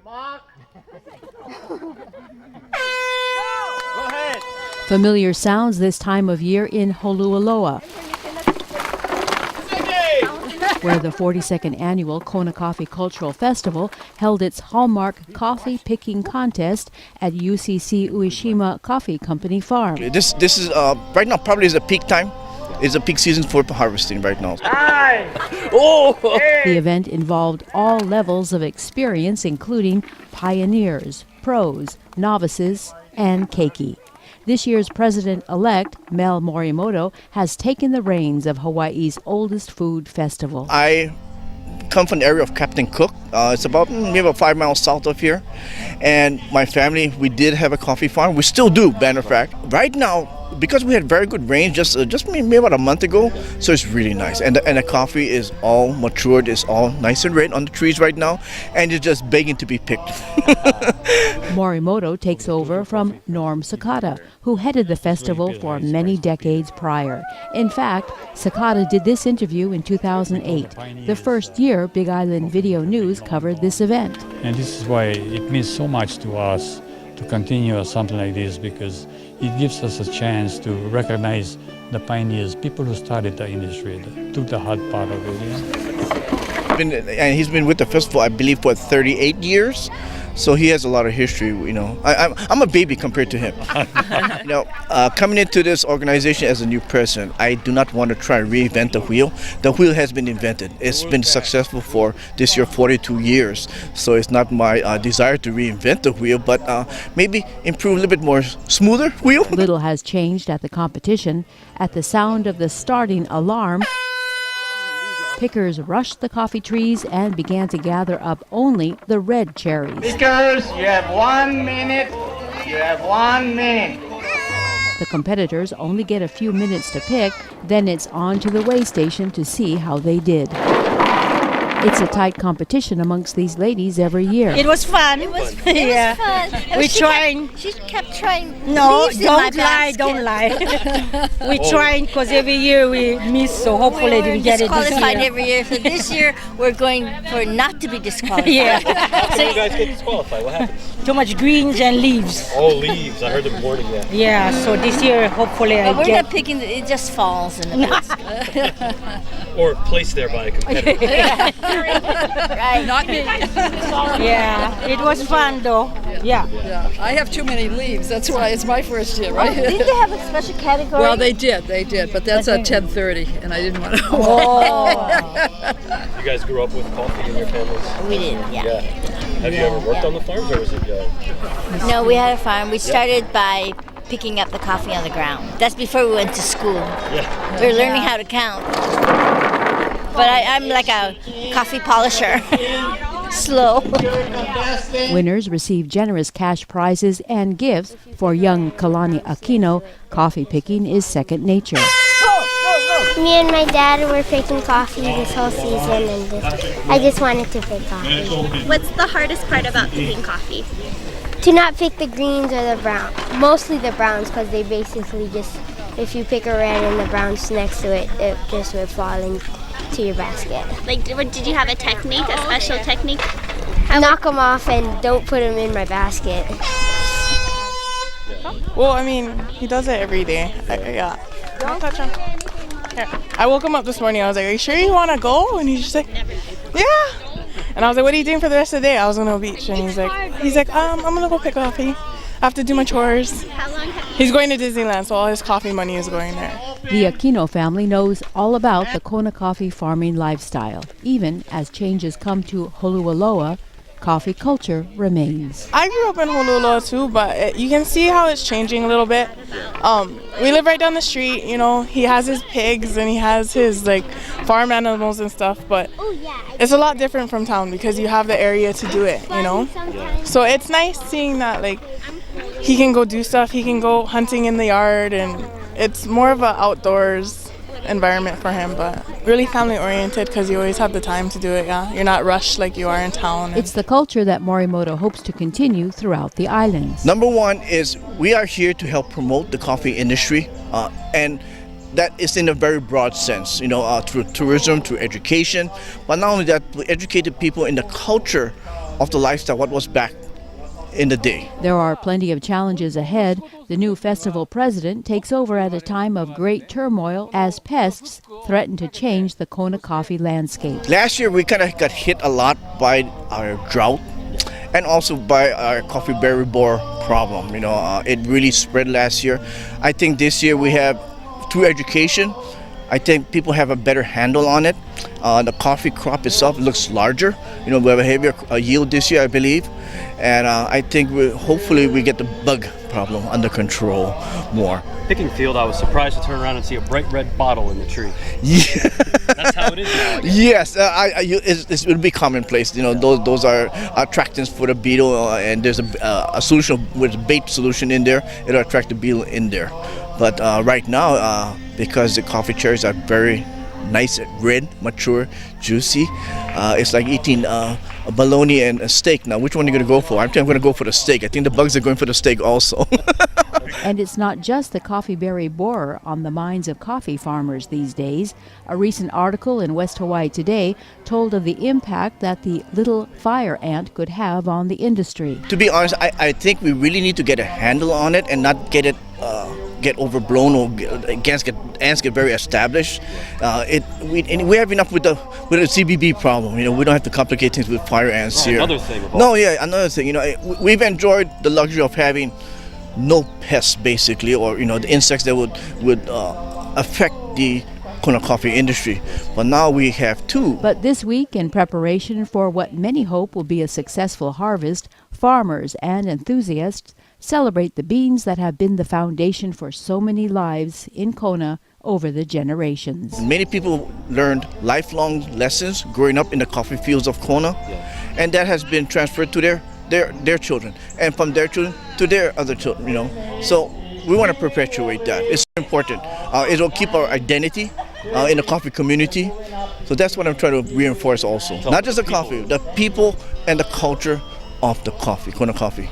Go ahead. Familiar sounds this time of year in Holualoa, where the 42nd annual Kona Coffee Cultural Festival held its hallmark coffee picking contest at UCC Ueshima Coffee Company Farm. This is right now probably is a peak time. It's a peak season for harvesting right now. The event involved all levels of experience, including pioneers, pros, novices, and keiki. This year's president-elect, Mel Morimoto, has taken the reins of Hawaii's oldest food festival. I come from the area of Captain Cook. It's about maybe about 5 miles south of here. And my family, we did have a coffee farm. We still do, matter of fact. Right now, because we had very good rain just maybe about a month ago, so it's really nice. And the coffee is all matured, it's all nice and red on the trees right now, and it's just begging to be picked. Morimoto takes over from Norm Sakata, who headed the festival for many decades prior. In fact, Sakata did this interview in 2008, the first year Big Island Video News covered this event. And this is why it means so much to us to continue something like this, because it gives us a chance to recognize the pioneers, people who started the industry, that took the hard part of it. And he's been with the festival, I believe, for 38 years. So he has a lot of history, you know. I'm a baby compared to him. You know, coming into this organization as a new president, I do not want to try and reinvent the wheel. The wheel has been invented. It's been successful for this year 42 years. So it's not my desire to reinvent the wheel, but maybe improve a little bit more smoother wheel. Little has changed at the competition. At the sound of the starting alarm, pickers rushed the coffee trees and began to gather up only the red cherries. Pickers, you have 1 minute. You have 1 minute. The competitors only get a few minutes to pick, then it's on to the weigh station to see how they did. It's a tight competition amongst these ladies every year. It was fun. It was Yeah. fun. We're trying. She kept trying. No, leaves in my don't lie, basket. don't lie. We're trying because every year we miss, so hopefully We're we get it this disqualified year. every year. So this year we're going for not to be disqualified. Yeah. How do you guys get disqualified? What happens? Too much greens and leaves. Oh, leaves. I heard them warning you. Yeah, so this year hopefully But I we're get. not picking. It just falls in the basket. Or placed there by a competitor. Right. Not me. Yeah, it was fun though. Yeah. Yeah, I have too many leaves. That's why it's my first year, right? Did they have a special category? Well, they did, but that's at 10:30, and I didn't want to. Oh. You guys grew up with coffee in your families? We did. Yeah. Have you ever worked on the farms, or was it? No, we had a farm. We started by picking up the coffee on the ground. That's before we went to school. Yeah. We were learning how to count. But I'm like a coffee polisher. Slow. Winners receive generous cash prizes and gifts. For young Kalani Aquino, coffee picking is second nature. Me and my dad were picking coffee this whole season, and I just wanted to pick coffee. What's the hardest part about picking coffee? To not pick the greens or the brown. Mostly the browns, because they basically just, if you pick a red and the browns next to it, it just would fall into your basket. Like, did you have a technique, a special technique? Knock them off and don't put them in my basket. Well, I mean, he does it every day. Yeah. Don't touch him. Here. I woke him up this morning. I was like, "Are you sure you want to go?" And he's just like, "Yeah." And I was like, "What are you doing for the rest of the day?" I was going to the beach, and he's like, I'm gonna go pick coffee. I have to do my chores. How long He's going to Disneyland, so all his coffee money is going there. The Aquino family knows all about the Kona coffee farming lifestyle. Even as changes come to Holualoa, coffee culture remains. I grew up in Honolulu too, but you can see how it's changing a little bit. We live right down the street, you know, he has his pigs and he has his like farm animals and stuff, but it's a lot different from town because you have the area to do it, you know. So it's nice seeing that like he can go do stuff, he can go hunting in the yard, and it's more of an outdoors environment for him, but really family oriented because you always have the time to do it. Yeah, you're not rushed like you are in town. It's the culture that Morimoto hopes to continue throughout the islands. Number one is we are here to help promote the coffee industry, and that is in a very broad sense, you know, through tourism, through education, but not only that, we educated people in the culture of the lifestyle, what was back in the day. There are plenty of challenges ahead. The new festival president takes over at a time of great turmoil as pests threaten to change the Kona coffee landscape. Last year we kind of got hit a lot by our drought and also by our coffee berry borer problem. It really spread last year. I think this year we have, through education, I think people have a better handle on it. The coffee crop itself looks larger. We have a heavier yield this year, I believe. And I think hopefully we get the bug problem under control more. Picking field, I was surprised to turn around and see a bright red bottle in the tree. Yeah. That's how it is now. Yes, it would be commonplace. Those are attractants for the beetle, and there's a solution with a bait solution in there. It'll attract the beetle in there. But right now, because the coffee cherries are very nice, red, mature, juicy, it's like eating a bologna and a steak. Now, which one are you going to go for? I think I'm going to go for the steak. I think the bugs are going for the steak also. And it's not just the coffee berry borer on the minds of coffee farmers these days. A recent article in West Hawaii Today told of the impact that the little fire ant could have on the industry. To be honest, I think we really need to get a handle on it and not get it get overblown or ants get very established. We have enough with the CBB problem. We don't have to complicate things with fire ants here. Another thing. Another thing. We've enjoyed the luxury of having no pests, basically, or the insects that would affect the Kona coffee industry. But now we have two. But this week, in preparation for what many hope will be a successful harvest, farmers and enthusiasts celebrate the beans that have been the foundation for so many lives in Kona over the generations. Many people learned lifelong lessons growing up in the coffee fields of Kona, and that has been transferred to their children, and from their children to their other children. So we want to perpetuate that. It's important. It'll keep our identity in the coffee community. So that's what I'm trying to reinforce also. Not just the coffee, the people and the culture of the coffee, Kona coffee.